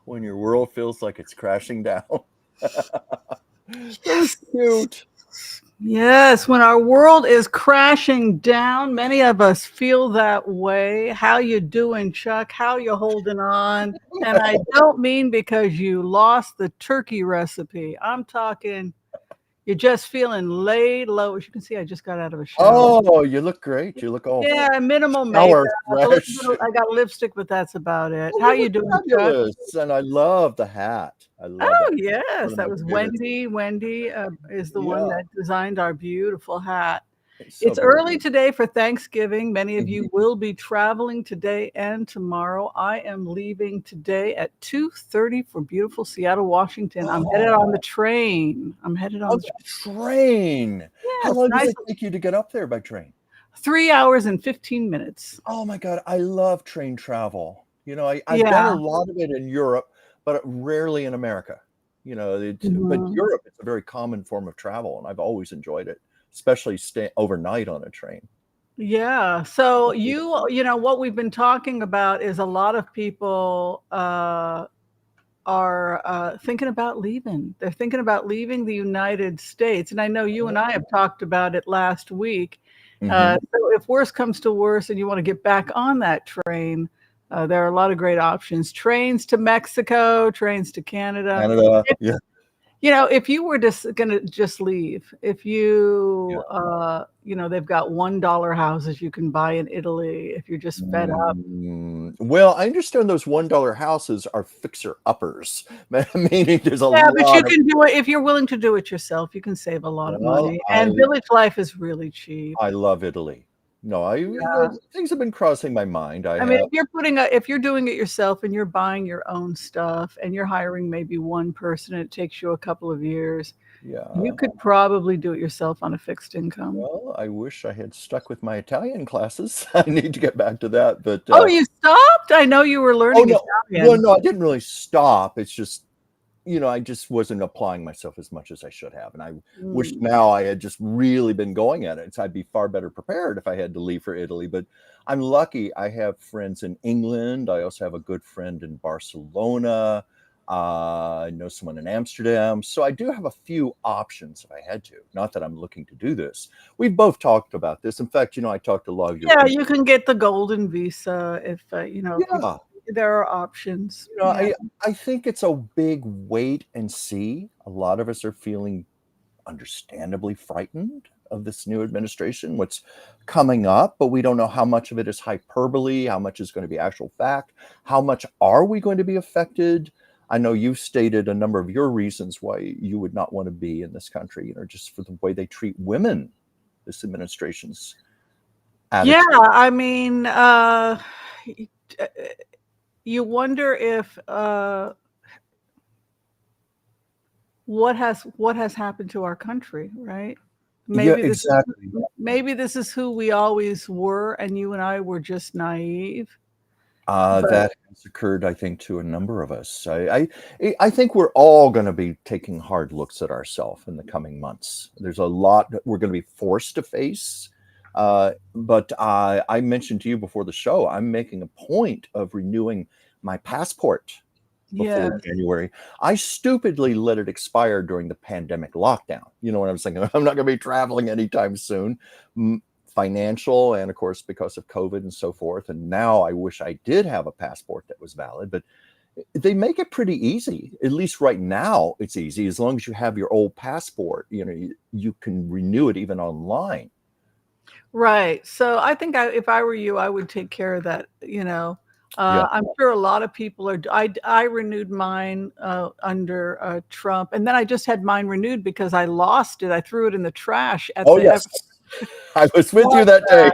When your world feels like it's crashing down. That was cute. Yes, when our world is crashing down, many of us feel that way. How you doing, Chuck? How you holding on? And I don't mean because you lost the turkey recipe. I'm talking you're just feeling laid low. As you can see, I just got out of a shower. Oh, you look great. You look all minimal makeup. shower fresh. I got lipstick, but that's about it. How you doing, Chuck? Fabulous. And I love the hat. I love Oh, it. yes, One that of my was favorites. Wendy. Wendy is the one Yeah. that designed our beautiful hat. So It's beautiful. early today for Thanksgiving. Many of you will be traveling today and tomorrow. I am leaving today at 2:30 for beautiful Seattle, Washington. I'm headed on the train. I'm headed on the train. How Yes, long does nice. it take you to get up there by train? 3 hours and 15 minutes. Oh my God, I love train travel. You know, I've Yeah. done a lot of it in Europe, but rarely in America. You know, but Europe is a very common form of travel, and I've always enjoyed it, especially staying overnight on a train. Yeah. So you know, what we've been talking about is a lot of people are thinking about leaving. They're thinking about leaving the United States. And I know you and I have talked about it last week. So if worse comes to worse and you want to get back on that train, There are a lot of great options. Trains to Mexico, trains to Canada. Canada, yeah. If you were just gonna just leave, if you, they've got $1 houses you can buy in Italy if you're just fed up. Well, I understand those $1 houses are fixer-uppers, meaning there's a Yeah, but you lot of. can do it if you're willing to do it yourself. You can save a lot of Well, money, and village life is really cheap. I love Italy. No, Yeah. things have been crossing my mind. I mean, if you're doing it yourself and you're buying your own stuff and you're hiring maybe one person and it takes you a couple of years, you Yeah. could probably do it yourself on a fixed income. Well, I wish I had stuck with my Italian classes. I need to get back to that, but Oh, you stopped? I know you were oh learning no, Italian. well, no, I didn't really stop. It's just, I just wasn't applying myself as much as I should have, and I wish now I had just really been going at it. So I'd be far better prepared if I had to leave for Italy. But I'm lucky. I have friends in England. I also have a good friend in Barcelona. I know someone in Amsterdam. So I do have a few options if I had to. Not that I'm looking to do this. We've both talked about this. In fact, I talked to a lot of your Yeah, you can get the golden visa if yeah. there are options. I think it's a big wait and see. A lot of us are feeling understandably frightened of this new administration, what's coming up, but we don't know how much of it is hyperbole, how much is going to be actual fact, how much are we going to be affected. I know you've stated a number of your reasons why you would not want to be in this country, just for the way they treat women, this administration's attitude. Yeah, I mean, you wonder if what has happened to our country, right? Yeah, exactly. Maybe this is who we always were, and you and I were just naive. That has occurred, I think, to a number of us. I think we're all going to be taking hard looks at ourselves in the coming months. There's a lot that we're going to be forced to face. But I mentioned to you before the show, I'm making a point of renewing my passport before January. I stupidly let it expire during the pandemic lockdown. You know what I'm saying? I'm not going to be traveling anytime soon. Financial, and of course because of COVID and so forth. And now I wish I did have a passport that was valid, but they make it pretty easy. At least right now it's easy. As long as you have your old passport, you can renew it even online. Right. So I think if I were you, I would take care of that. I'm sure a lot of people are. I renewed mine under Trump, and then I just had mine renewed because I lost it. I threw it in the trash at the. Yes. I was with you that day.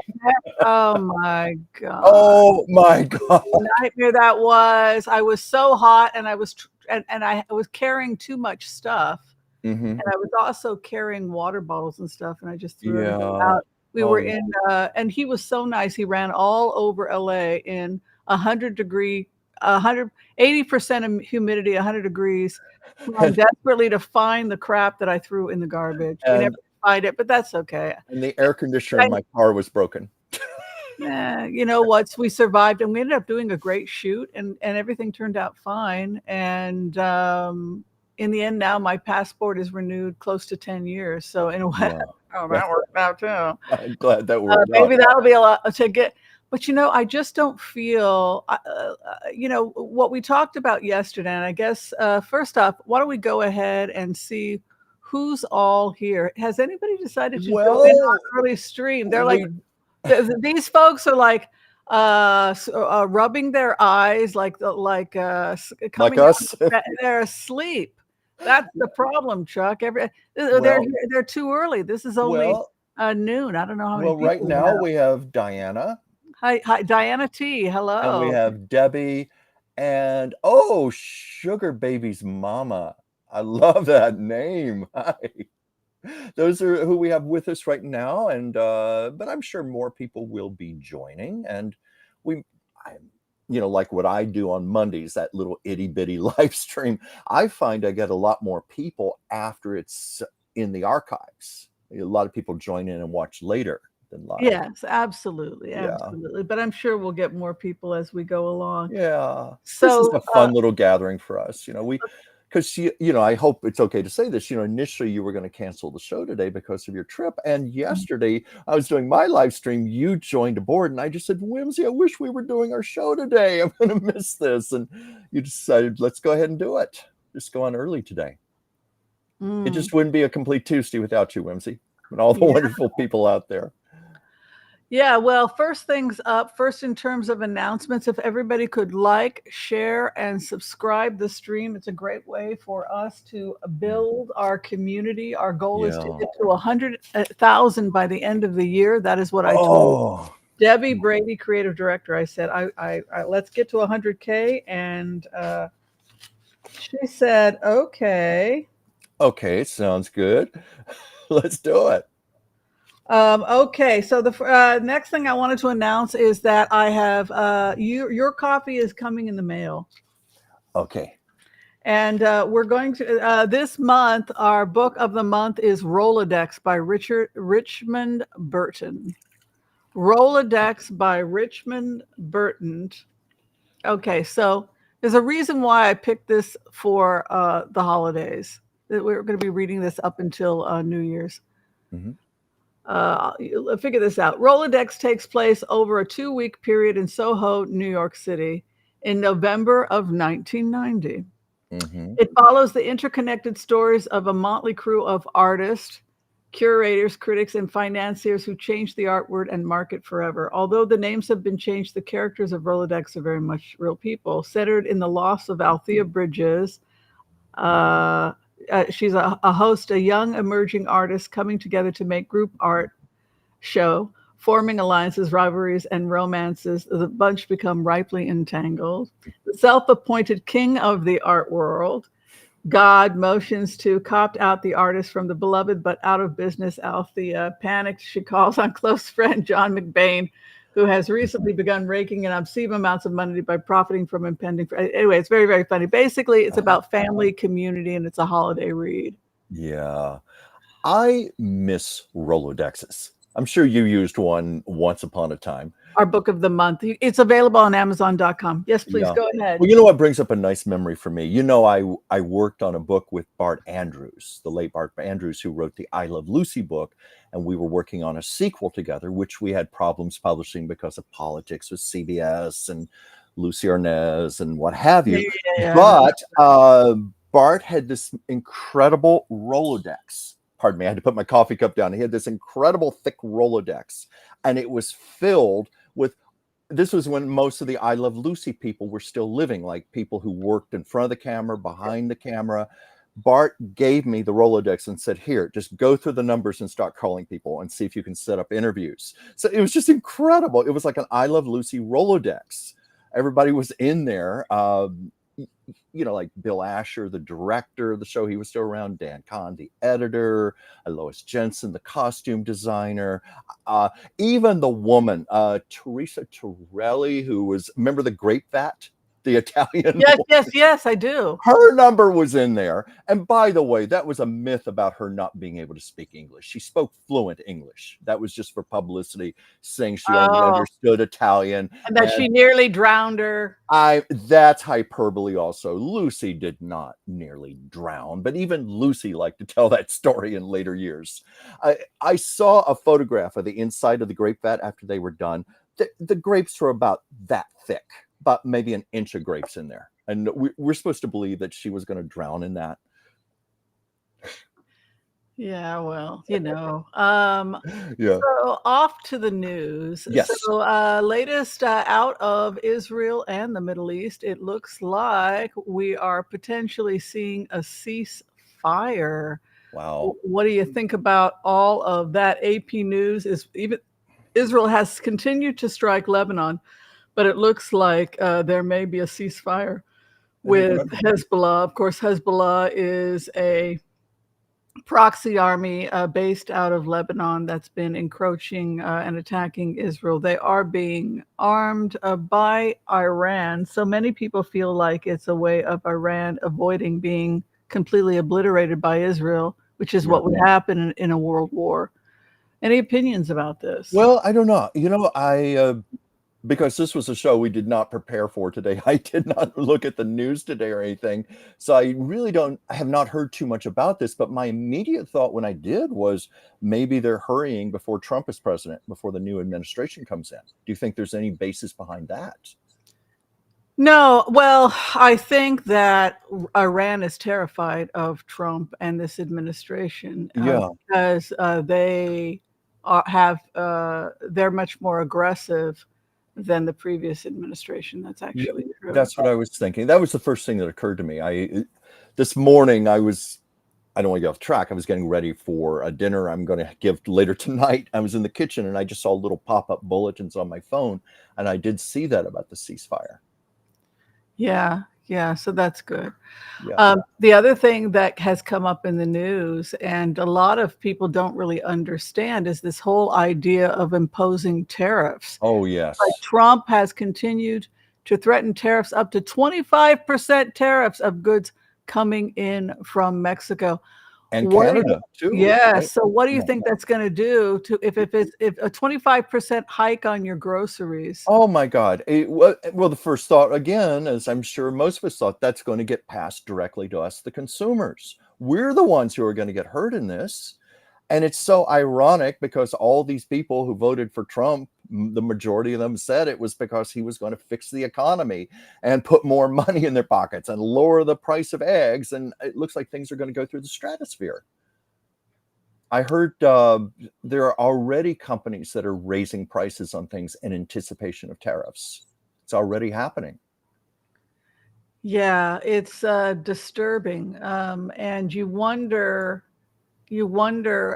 Oh my God. Oh my God. What a nightmare that was. I was so hot, and I was carrying too much stuff. And I was also carrying water bottles and stuff, and I just threw it out. We were in, and he was so nice. He ran all over LA in 180% of humidity, 100 degrees, trying desperately to find the crap that I threw in the garbage. We never find it, but that's okay. And the air conditioner in my car was broken. You know what? We survived, and we ended up doing a great shoot, and everything turned out fine. And in the end, now my passport is renewed close to 10 years. So in a way, that worked out too. I'm glad that worked out. Maybe that'll be a lot to get. But I just don't feel. What we talked about yesterday. And I guess first off, why don't we go ahead and see who's all here? Has anybody decided to go in on early stream? They're like, these folks are like rubbing their eyes, like coming us. They're asleep. That's the problem, Chuck. They're too early. This is only noon. I don't know how many. Well, right now we have Diana. Hi, Diana T. Hello. And we have Debbie, and Sugar Baby's mama. I love that name. Hi. Those are who we have with us right now, and but I'm sure more people will be joining. And like what I do on Mondays, that little itty bitty live stream, I find I get a lot more people after it's in the archives. A lot of people join in and watch later than live. Yes, absolutely. But I'm sure we'll get more people as we go along. Yeah. So this is a fun little gathering for us. because I hope it's okay to say this. Initially you were going to cancel the show today because of your trip, and yesterday I was doing my live stream. You joined aboard, and I just said, Whimsy, I wish we were doing our show today. I'm going to miss this, and you decided let's go ahead and do it. Just go on early today. It just wouldn't be a complete Tuesday without you, Whimsy, and all the wonderful people out there. Yeah, well, first things up, first in terms of announcements, if everybody could like, share, and subscribe the stream, it's a great way for us to build our community. Our goal is to get to 100,000 by the end of the year. That is what I told Debbie Brady, creative director. I said, I let's get to 100K, and she said, okay. Okay, sounds good. Let's do it. Okay, so the next thing I wanted to announce is that I have your copy is coming in the mail. Okay. And we're going to this month. Our book of the month is Rolodex by Richmond Burton. Rolodex by Richmond Burton. Okay, so there's a reason why I picked this for the holidays. We're going to be reading this up until New Year's. Mm-hmm. Figure this out. Rolodex takes place over a 2-week period in Soho, New York City, in November of 1990. Mm-hmm. It follows the interconnected stories of a motley crew of artists, curators, critics, and financiers who changed the art world and market forever. Although the names have been changed, the characters of Rolodex are very much real people, centered in the loss of Althea Bridges. She's a host, a young emerging artist coming together to make group art show, forming alliances, rivalries, and romances. The bunch become ripely entangled. The self-appointed king of the art world, God, motions to opt out the artist from the beloved but out of business Althea. Panicked, she calls on close friend John McBain, who has recently begun raking in obscene amounts of money by profiting from impending. Anyway, it's very, very funny. Basically, it's about family, community, and it's a holiday read. Yeah. I miss Rolodexes. I'm sure you used one once upon a time. Our book of the month. It's available on Amazon.com. Yes, please go ahead. Well, you know what brings up a nice memory for me? I worked on a book with Bart Andrews, the late Bart Andrews, who wrote the I Love Lucy book. And we were working on a sequel together, which we had problems publishing because of politics with CBS and Lucy Arnaz and what have you. Yeah. But Bart had this incredible Rolodex. Pardon me, I had to put my coffee cup down. He had this incredible thick Rolodex, and it was filled with, this was when most of the I Love Lucy people were still living, like people who worked in front of the camera, behind the camera. Bart gave me the Rolodex and said, here, just go through the numbers and start calling people and see if you can set up interviews. So it was just incredible. It was like an I Love Lucy Rolodex. Everybody was in there. Like Bill Asher, the director of the show, he was still around. Dan Kahn, the editor, Lois Jensen, the costume designer, even the woman, Teresa Torelli, who was, remember the Grape Vat? The Italian. Yes, I do. Her number was in there. And by the way, that was a myth about her not being able to speak English. She spoke fluent English. That was just for publicity, saying she only understood Italian. And that she nearly drowned her. That's hyperbole also. Lucy did not nearly drown, but even Lucy liked to tell that story in later years. I saw a photograph of the inside of the grape vat after they were done. The grapes were about that thick. About maybe an inch of grapes in there. And we're supposed to believe that she was going to drown in that. Yeah, well, Yeah. So off to the news. Yes. So latest out of Israel and the Middle East, it looks like we are potentially seeing a ceasefire. Wow. What do you think about all of that? AP News is even Israel has continued to strike Lebanon, but it looks like there may be a ceasefire with Hezbollah. Of course, Hezbollah is a proxy army based out of Lebanon that's been encroaching and attacking Israel. They are being armed by Iran. So many people feel like it's a way of Iran avoiding being completely obliterated by Israel, which is what would happen in a world war. Any opinions about this? Well, I don't know. because this was a show we did not prepare for today. I did not look at the news today or anything. So I really I have not heard too much about this, but my immediate thought when I did was maybe they're hurrying before Trump is president, before the new administration comes in. Do you think there's any basis behind that? No, well, I think that Iran is terrified of Trump and this administration Yeah. because they're much more aggressive than the previous administration. That's actually true. That's what I was thinking. That was the first thing that occurred to me. This morning I don't want to get off track. I was getting ready for a dinner I'm going to give later tonight. I was in the kitchen and I just saw little pop-up bulletins on my phone, and I did see that about the ceasefire. Yeah, so that's good. Yeah. The other thing that has come up in the news, and a lot of people don't really understand, is this whole idea of imposing tariffs. Oh, yes. Like Trump has continued to threaten tariffs up to 25% tariffs of goods coming in from Mexico. And Canada too. Yeah. Right? So what do you think that's going to do to if a 25% hike on your groceries? Oh my God. Well, the first thought again, as I'm sure most of us thought, that's going to get passed directly to us, the consumers. We're the ones who are going to get hurt in this. And it's so ironic because all these people who voted for Trump, the majority of them said it was because he was going to fix the economy and put more money in their pockets and lower the price of eggs. And it looks like things are going to go through the stratosphere. I heard there are already companies that are raising prices on things in anticipation of tariffs. It's already happening. Yeah, it's disturbing. And you wonder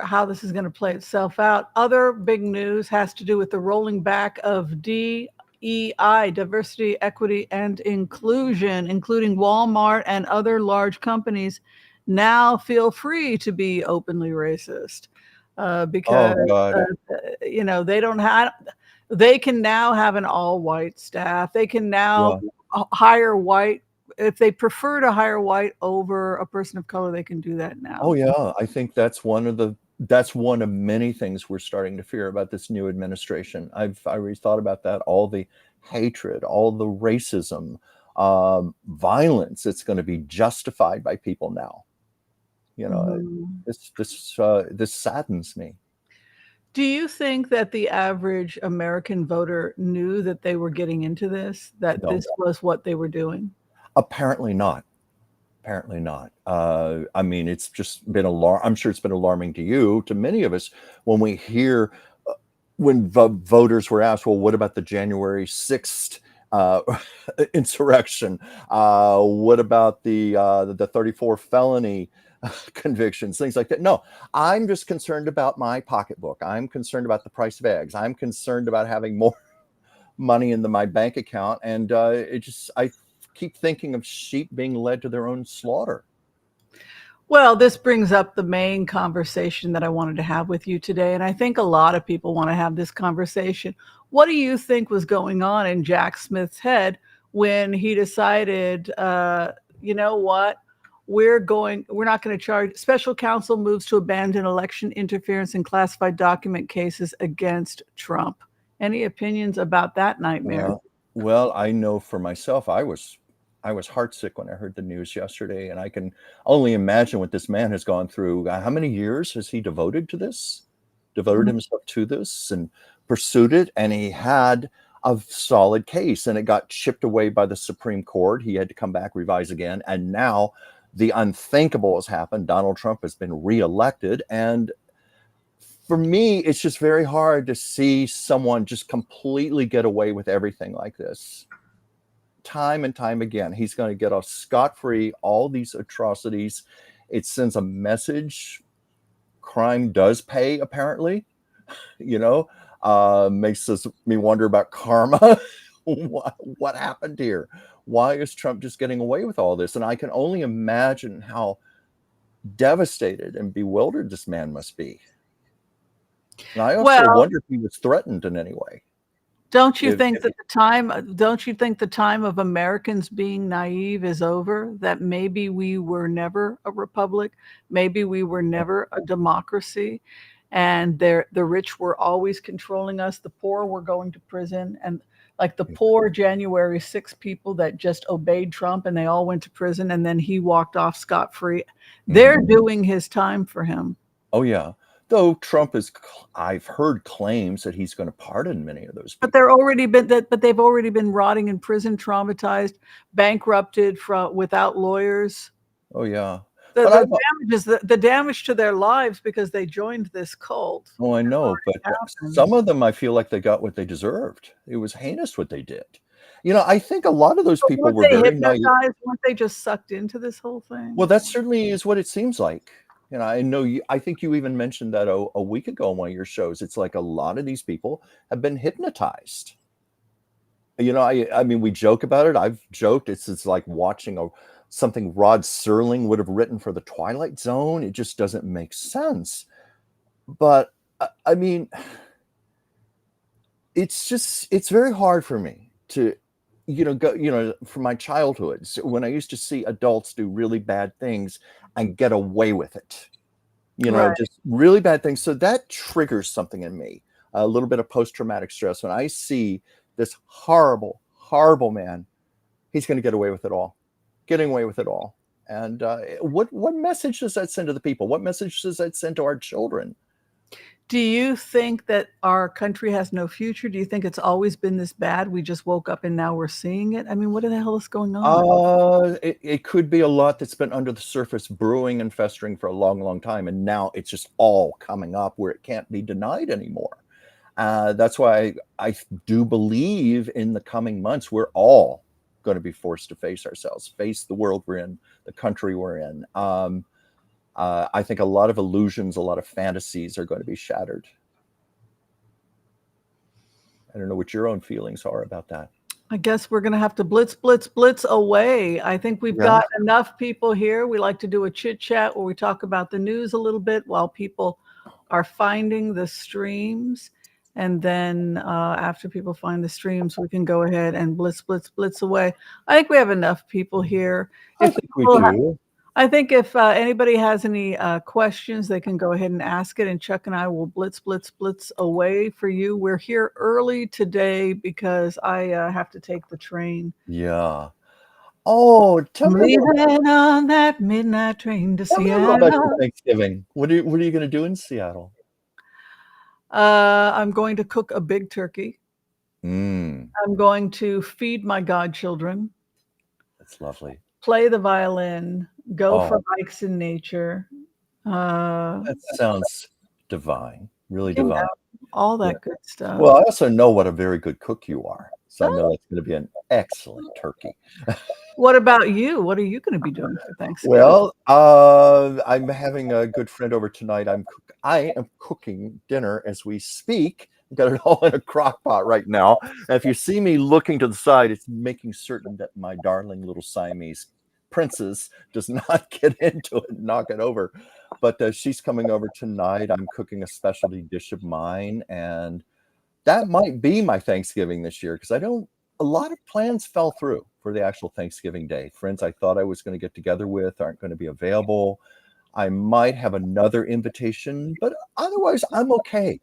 how this is going to play itself out. Other big news has to do with the rolling back of DEI, diversity, equity, and inclusion, including Walmart and other large companies now feel free to be openly racist because they can now have an all-white staff. They can now hire white. If they prefer to hire white over a person of color, they can do that now. Oh yeah, I think that's one of many things we're starting to fear about this new administration. I've already thought about that. All the hatred, all the racism, violence that's going to be justified by people now. This saddens me. Do you think that the average American voter knew that they were getting into this, that this was what they were doing? Apparently not. Apparently not. I mean, it's just been I'm sure it's been alarming to you, to many of us, when we hear when voters were asked, well, what about the January 6th insurrection? What about the 34 felony convictions, things like that? No, I'm just concerned about my pocketbook. I'm concerned about the price of eggs. I'm concerned about having more money in my bank account. And I keep thinking of sheep being led to their own slaughter. Well, this brings up the main conversation that I wanted to have with you today. And I think a lot of people want to have this conversation. What do you think was going on in Jack Smith's head when he decided, you know what? We're not going to charge. Special counsel moves to abandon election interference in classified document cases against Trump. Any opinions about that nightmare? Well, I know for myself, I was heartsick when I heard the news yesterday, and I can only imagine what this man has gone through. How many years has he devoted himself to this and pursued it? And he had a solid case, and it got chipped away by the Supreme Court. He had to come back, revise again. And now the unthinkable has happened. Donald Trump has been reelected. And for me, it's just very hard to see someone just completely get away with everything like this. Time and time again, he's going to get off scot-free, all these atrocities. It sends a message. Crime does pay, apparently. Makes me wonder about karma. What happened here? Why is Trump just getting away with all this? And I can only imagine how devastated and bewildered this man must be. And I also wonder if he was threatened in any way. Don't you think the time of Americans being naive is over? That maybe we were never a republic, maybe we were never a democracy, and the rich were always controlling us, the poor were going to prison, and like the poor January 6 people that just obeyed Trump and they all went to prison and then he walked off scot-free. They're doing his time for him. Oh yeah. Though Trump is, I've heard claims that he's going to pardon many of those people. But they've already been rotting in prison, traumatized, bankrupted without lawyers. Oh yeah. The damage to their lives because they joined this cult. Oh, I know, but some of them, I feel like they got what they deserved. It was heinous what they did. I think a lot of those people were very naive. Weren't they just sucked into this whole thing? Well, that certainly is what it seems like. I know I think you even mentioned that a week ago on one of your shows. It's like a lot of these people have been hypnotized. I mean, we joke about it. I've joked. It's like watching something Rod Serling would have written for the Twilight Zone. It just doesn't make sense. But I mean, it's very hard for me to, go, from my childhood, when I used to see adults do really bad things and get away with it, Right. just really bad things. So that triggers something in me, a little bit of post-traumatic stress. When I see this horrible, horrible man, he's going to get away with it all, getting away with it all. And what message does that send to the people? What message does that send to our children? Do you think that our country has no future? Do you think it's always been this bad? We just woke up and now we're seeing it? I mean, what the hell is going on? It could be a lot that's been under the surface, brewing and festering for a long, long time. And now it's just all coming up where it can't be denied anymore. That's why I do believe in the coming months, we're all going to be forced to face ourselves, face the world we're in, the country we're in. I think a lot of illusions, a lot of fantasies are going to be shattered. I don't know what your own feelings are about that. I guess we're going to have to blitz away. I think we've got enough people here. We like to do a chit chat where we talk about the news a little bit while people are finding the streams. And then after people find the streams, we can go ahead and blitz away. I think we have enough people here. I think we do. I think if anybody has any questions, they can go ahead and ask it, and Chuck and I will blitz away for you. We're here early today because I have to take the train. Yeah. Oh, tell me on that midnight train to Seattle. About your Thanksgiving. What are you going to do in Seattle? I'm going to cook a big turkey. I'm going to feed my godchildren. That's lovely. Play the violin. Go for hikes in nature. That sounds divine, really divine. All that good stuff. Well, I also know what a very good cook you are. So I know it's going to be an excellent turkey. What about you? What are you going to be doing for Thanksgiving? Well, I'm having a good friend over tonight. I am cooking dinner as we speak. I've got it all in a crock pot right now. And if you see me looking to the side, it's making certain that my darling little Siamese princess does not get into it and knock it over. But she's coming over tonight. I'm cooking a specialty dish of mine, and that might be my Thanksgiving this year, because a lot of plans fell through for the actual Thanksgiving day. Friends I thought I was going to get together with aren't going to be available. I might have another invitation, but otherwise I'm okay.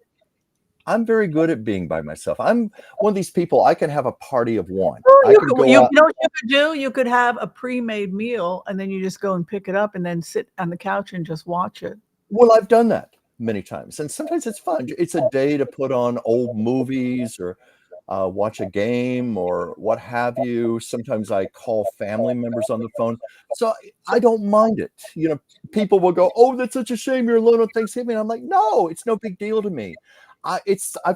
I'm very good at being by myself. I'm one of these people, I can have a party of one. You know what you could do? You could have a pre-made meal and then you just go and pick it up and then sit on the couch and just watch it. Well, I've done that many times, and sometimes it's fun. It's a day to put on old movies or watch a game or what have you. Sometimes I call family members on the phone. So I don't mind it. People will go, "Oh, that's such a shame you're alone on Thanksgiving." I'm like, no, it's no big deal to me. I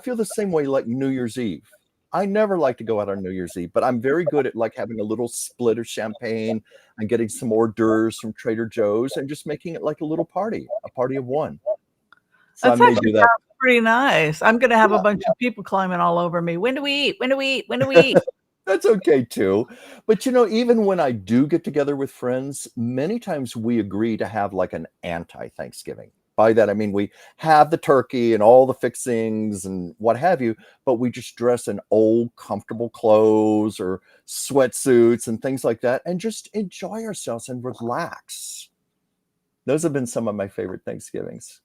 feel the same way like New Year's Eve. I never like to go out on New Year's Eve, but I'm very good at like having a little split of champagne and getting some hors d'oeuvres from Trader Joe's and just making it like a little party, a party of one. So That's actually sounds pretty nice. I'm going to have a bunch of people climbing all over me. When do we eat? When do we eat? When do we eat? That's okay too. But even when I do get together with friends, many times we agree to have like an anti-Thanksgiving. By that, I mean, we have the turkey and all the fixings and what have you, but we just dress in old, comfortable clothes or sweatsuits and things like that and just enjoy ourselves and relax. Those have been some of my favorite Thanksgivings.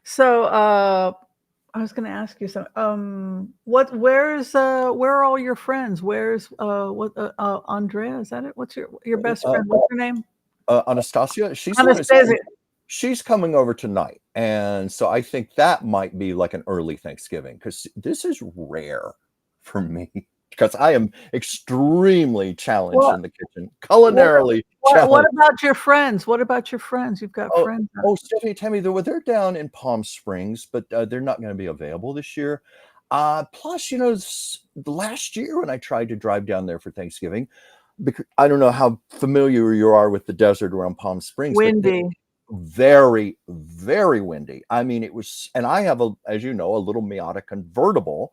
So I was going to ask you something. Where are all your friends? Where's Andrea? Is that it? What's your best friend? What's her name? Anastasia. She's Anastasia. She's coming over tonight, and so I think that might be like an early Thanksgiving, because this is rare for me, because I am extremely challenged in the kitchen, culinarily challenged. What about your friends? What about your friends? You've got friends. Stephanie, Tammy, they're down in Palm Springs, but they're not going to be available this year. Plus, last year when I tried to drive down there for Thanksgiving, because I don't know how familiar you are with the desert around Palm Springs. Windy. Very, very windy. I mean, it was, and I have as you know, a little Miata convertible,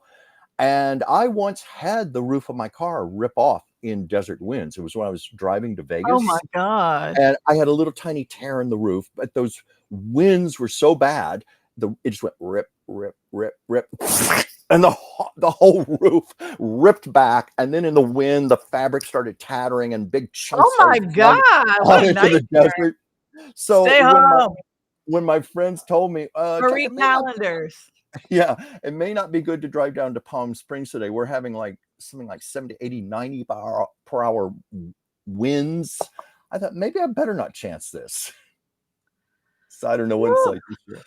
and I once had the roof of my car rip off in desert winds. It was when I was driving to Vegas. Oh my God. And I had a little tiny tear in the roof, but those winds were so bad, it just went rip, rip, rip, rip. And the whole roof ripped back, and then in the wind, the fabric started tattering, and big chunks. Oh my God! What a nightmare. So stay home. When my friends told me, Marie calendars. Yeah, it may not be good to drive down to Palm Springs today. We're having like something like 70, 80, 90 per hour winds. I thought maybe I better not chance this. So I don't know what it's like this year.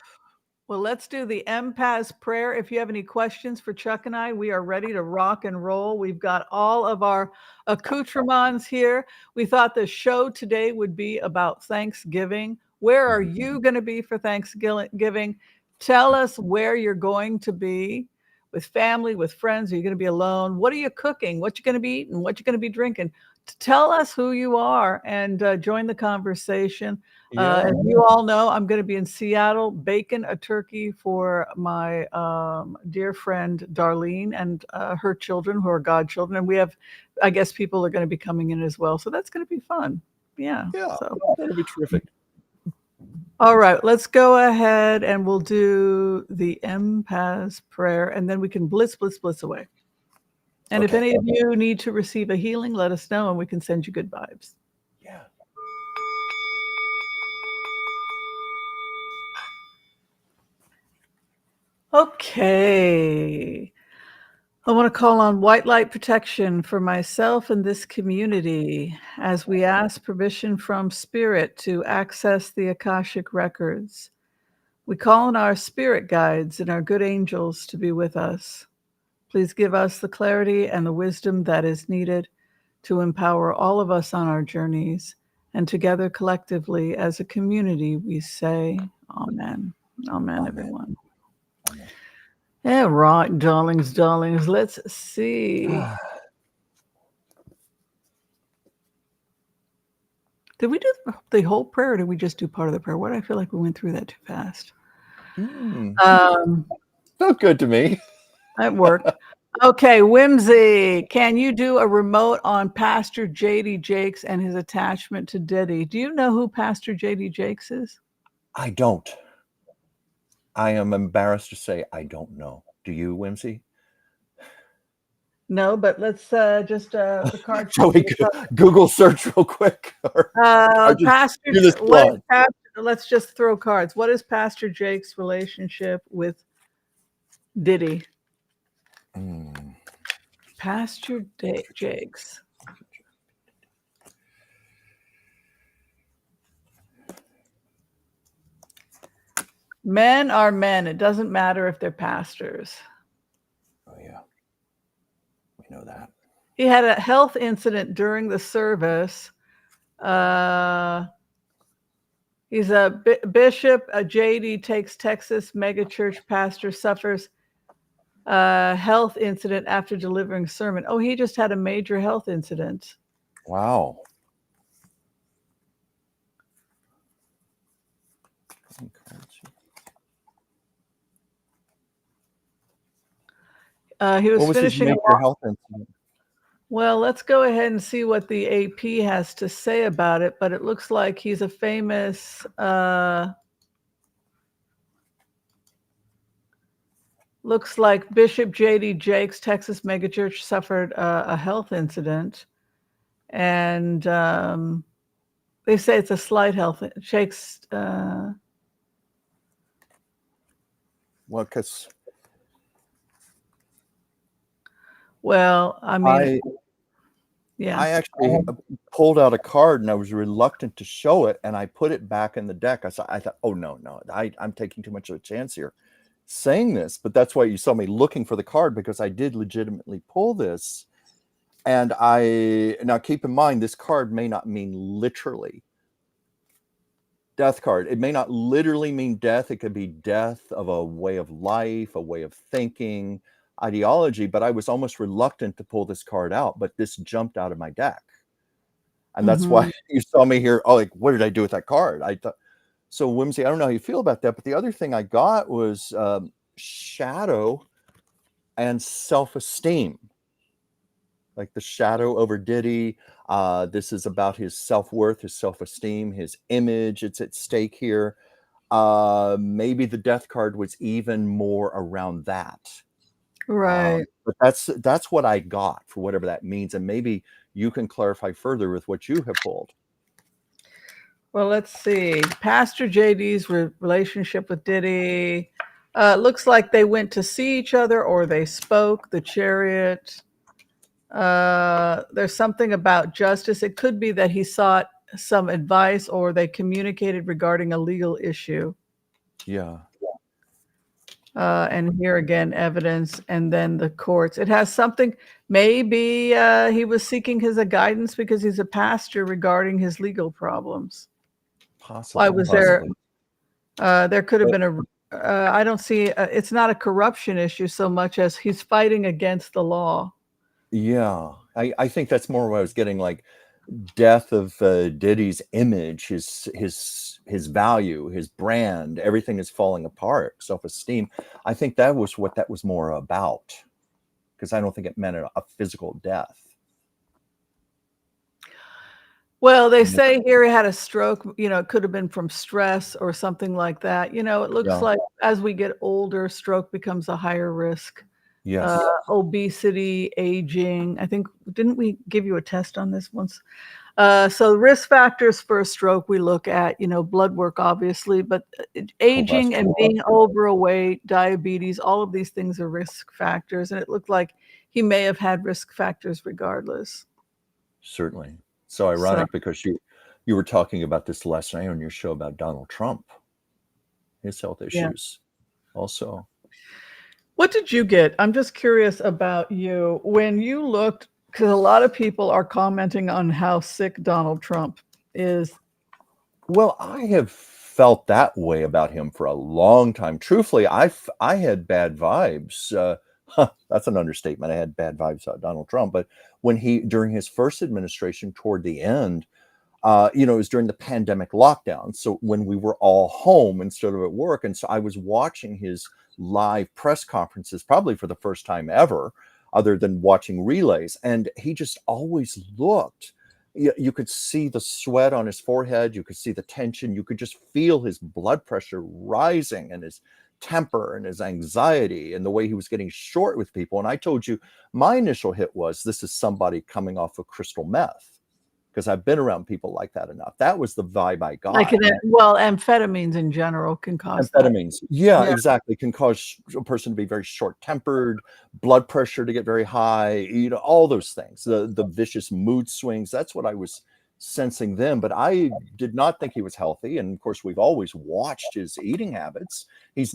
Well, let's do the Empath's prayer. If you have any questions for Chuck and I, we are ready to rock and roll. We've got all of our accoutrements here. We thought the show today would be about Thanksgiving. Where are you going to be for Thanksgiving? Tell us where you're going to be, with family, with friends. Are you going to be alone? What are you cooking? What you going to be eating? What you going to be drinking? Tell us who you are and join the conversation. As you all know, I'm going to be in Seattle baking a turkey for my dear friend Darlene and her children, who are godchildren. And we have, I guess, people are going to be coming in as well. So that's going to be fun. Yeah. So that'll be terrific. All right, let's go ahead and we'll do the Empath's prayer, and then we can blitz away. And if any of you need to receive a healing, let us know and we can send you good vibes. Yeah. Okay. I want to call on white light protection for myself and this community as we ask permission from Spirit to access the Akashic records. We call on our spirit guides and our good angels to be with us. Please give us the clarity and the wisdom that is needed to empower all of us on our journeys. And together collectively as a community, we say amen. Amen, everyone. Amen. Yeah, right, darlings. Let's see. Did we do the whole prayer, or did we just do part of the prayer? Why do I feel like we went through that too fast? Felt good to me. That worked. Okay, Whimsy, can you do a remote on Pastor J.D. Jakes and his attachment to Diddy? Do you know who Pastor J.D. Jakes is? I don't. I am embarrassed to say I don't know. Do you, Whimsy? No, but let's just the card. Shall we Google search real quick? Let's just throw cards. What is Pastor Jake's relationship with Diddy? Pastor Jakes. Men are men. It doesn't matter if they're pastors. Oh, yeah. We know that. He had a health incident during the service. He's a bishop. A JD takes Texas megachurch pastor suffers health incident after delivering sermon. Oh, he just had a major health incident. Wow. He was finishing his major health incident? Well, let's go ahead and see what the AP has to say about it. But it looks like he's a famous looks like Bishop J.D. Jakes, Texas megachurch, suffered a health incident. And they say it's a slight health. Jakes. Well, because Well, I mean, yeah. I actually pulled out a card and I was reluctant to show it, and I put it back in the deck. I thought, oh no, I'm taking too much of a chance here saying this, but that's why you saw me looking for the card, because I did legitimately pull this. And now keep in mind, this card may not mean literally death card. It may not literally mean death. It could be death of a way of life, a way of thinking, ideology, but I was almost reluctant to pull this card out, but this jumped out of my deck. And that's why you saw me here. Oh, like, what did I do with that card? I thought, so Whimsy, I don't know how you feel about that, but the other thing I got was shadow and self-esteem. Like the shadow over Diddy. This is about his self-worth, his self-esteem, his image. It's at stake here. Maybe the death card was even more around that. Right. But that's what I got, for whatever that means. And maybe you can clarify further with what you have pulled. Well, let's see. Pastor JD's relationship with Diddy. Looks like they went to see each other, or they spoke. The Chariot. There's something about justice. It could be that he sought some advice, or they communicated regarding a legal issue. Yeah. And here again, evidence, and then the courts. It has something, maybe he was seeking his guidance because he's a pastor regarding his legal problems. Possibly. Why was there could have been I don't see, it's not a corruption issue so much as he's fighting against the law. Yeah. I think that's more what I was getting, like death of Diddy's image, his value, his brand, everything is falling apart, self-esteem. I think that was what that was more about, because I don't think it meant a physical death. Well, they say here he had a stroke, it could have been from stress or something like that. It looks like as we get older, stroke becomes a higher risk. Yes. Obesity, aging. I think, didn't we give you a test on this once? So risk factors for a stroke, we look at, blood work, obviously, but aging and being overweight, diabetes, all of these things are risk factors. And it looked like he may have had risk factors regardless. Certainly. So ironic, because you were talking about this last night on your show about Donald Trump, his health issues also. What did you get? I'm just curious about you. When you looked, because a lot of people are commenting on how sick Donald Trump is. Well, I have felt that way about him for a long time. Truthfully, I had bad vibes. That's an understatement. I had bad vibes about Donald Trump. But when during his first administration, toward the end, it was during the pandemic lockdown. So when we were all home instead of at work. And so I was watching his live press conferences, probably for the first time ever, other than watching relays. And he just always looked, you could see the sweat on his forehead. You could see the tension. You could just feel his blood pressure rising, and his temper and his anxiety, and the way he was getting short with people. And I told you, my initial hit was, this is somebody coming off of crystal meth, because I've been around people like that enough. That was the vibe I got. Well, amphetamines in general can cause amphetamines. Yeah, exactly. Can cause a person to be very short-tempered, blood pressure to get very high, all those things, the vicious mood swings. That's what I was sensing then. But I did not think he was healthy. And of course, we've always watched his eating habits. He's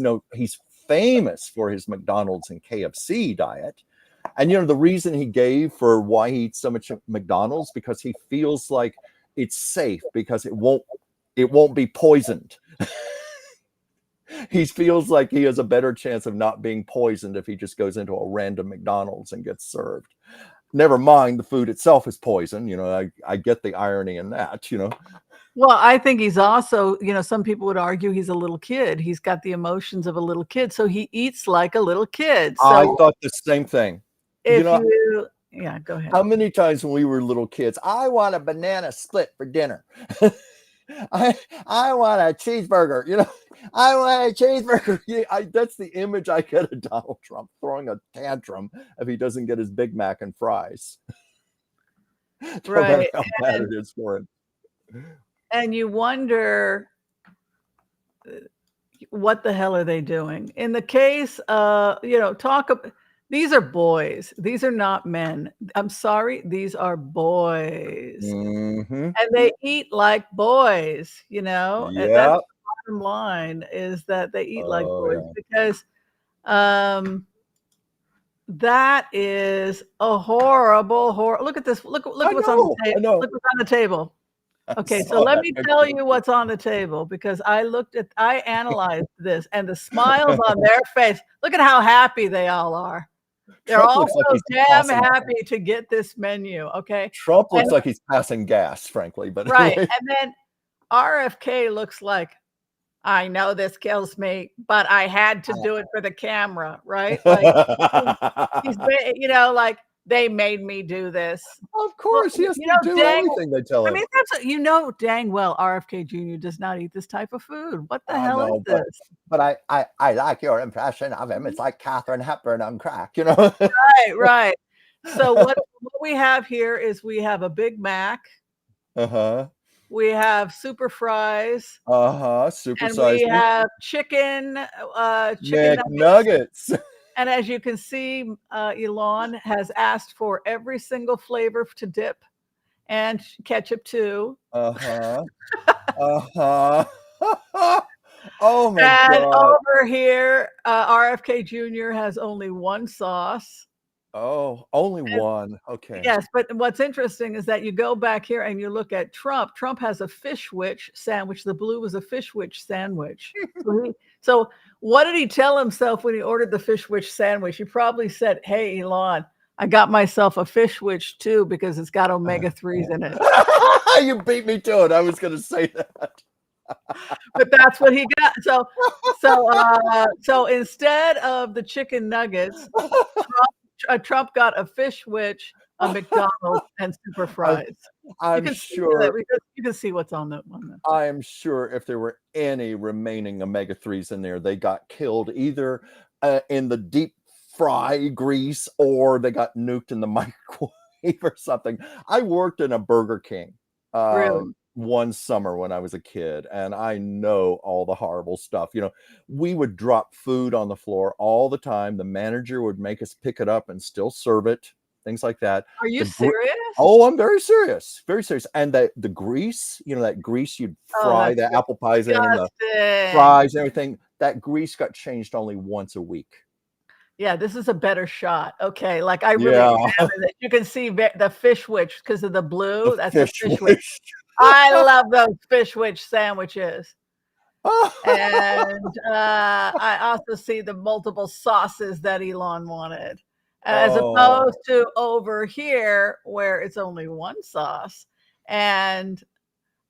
famous for his McDonald's and KFC diet. And the reason he gave for why he eats so much McDonald's, because he feels like it's safe, because it won't be poisoned. He feels like he has a better chance of not being poisoned if he just goes into a random McDonald's and gets served. Never mind, the food itself is poison. I get the irony in that. Well, I think he's also, some people would argue he's a little kid. He's got the emotions of a little kid, so he eats like a little kid. So I thought the same thing. Go ahead. How many times when we were little kids, I want a banana split for dinner. I want a cheeseburger. I want a cheeseburger. That's the image I get of Donald Trump, throwing a tantrum if he doesn't get his Big Mac and fries. Right. How bad it is for him. And you wonder, what the hell are they doing? In the case, These are boys. These are not men. I'm sorry. These are boys. Mm-hmm. And they eat like boys, you know? And that's Yeah. the bottom line is that they eat like Oh boys yeah. because that is a horrible look at this. Look I what's on the know. table. I know. Look what's on the table. I Okay, so saw let that me tell picture. you what's on the table because I analyzed this and the smiles on their face. Look at how happy they all are. They're Trump all looks like so he's damn passing. happy to get this menu, okay? Trump And looks like he's passing gas, frankly. But right, anyway. and then RFK looks like, "I know this kills me, but I had to do it for the camera," right? Like, you know, like, "They made me do this." Of Well, course, he has you to know, do dang everything they tell I him. mean, that's you know dang well RFK Jr. does not eat this type of food. What the I hell is know, this? but I like your impression of him. It's like Katharine Hepburn on crack, you know. Right, right. So what we have here is we have a Big Mac, Uh-huh. we have super fries, Uh-huh. and we Supersize me. have chicken nuggets. McNuggets. And as you can see, Elon has asked for every single flavor to dip and ketchup too. Uh-huh. Uh-huh. Oh my And God. over here, RFK Jr. has only one sauce. Oh, only And one. Okay. yes, but what's interesting is that you go back here and you look at Trump. Trump has a fish witch sandwich. The blue was a fish witch sandwich. So what did he tell himself when he ordered the fish witch sandwich? He probably said, "Hey, Elon, I got myself a fish witch too because it's got omega-3s in it." You beat me to it. I was going to say that. But that's what he got. So instead of the chicken nuggets, Trump got a fish witch, a McDonald's, and super fries. You I'm can see sure. that. You can see what's on the one. I am sure if there were any remaining omega-3s in there, they got killed either in the deep fry grease or they got nuked in the microwave or something. I worked in a Burger King Really? one summer when I was a kid, and I know all the horrible stuff. You know, we would drop food on the floor all the time. The manager would make us pick it up and still serve it, things like that. Are you The serious? Oh, I'm very serious, very serious. And the grease, you know, that grease you'd Oh, fry that's the apple pies in and the disgusting. fries and everything, that grease got changed only once a week. Yeah, this is a better shot. Okay, like I really Yeah, examined it. You can see the fish witch because of the the blue. That's a fish fish witch. wish. I love those fish witch sandwiches. And I also see the multiple sauces that Elon wanted, as Oh, opposed to over here where it's only one sauce. And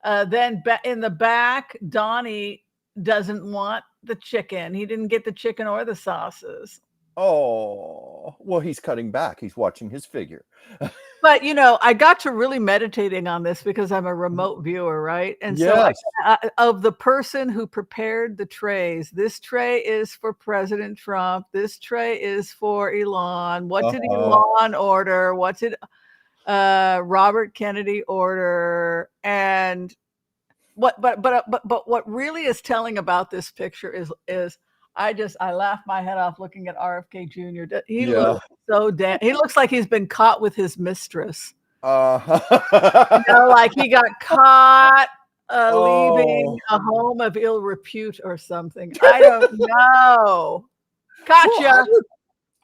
then in the back, Donnie doesn't want the chicken. He didn't get the chicken or the sauces. oh, well, he's cutting back. He's watching his figure. But, you know, I got to really meditating on this because I'm a remote viewer, right? And so Yes. of the person who prepared the trays, this tray is for President Trump. This tray is for Elon. What did Uh-huh. Elon order? What did Robert Kennedy order? And but what really is telling about this picture is I laughed my head off looking at RFK Jr. He Yeah. looks so damn. He looks like he's been caught with his mistress. You Uh-huh. know, like he got caught leaving Oh. a home of ill repute or something. I don't know. Well, Gotcha.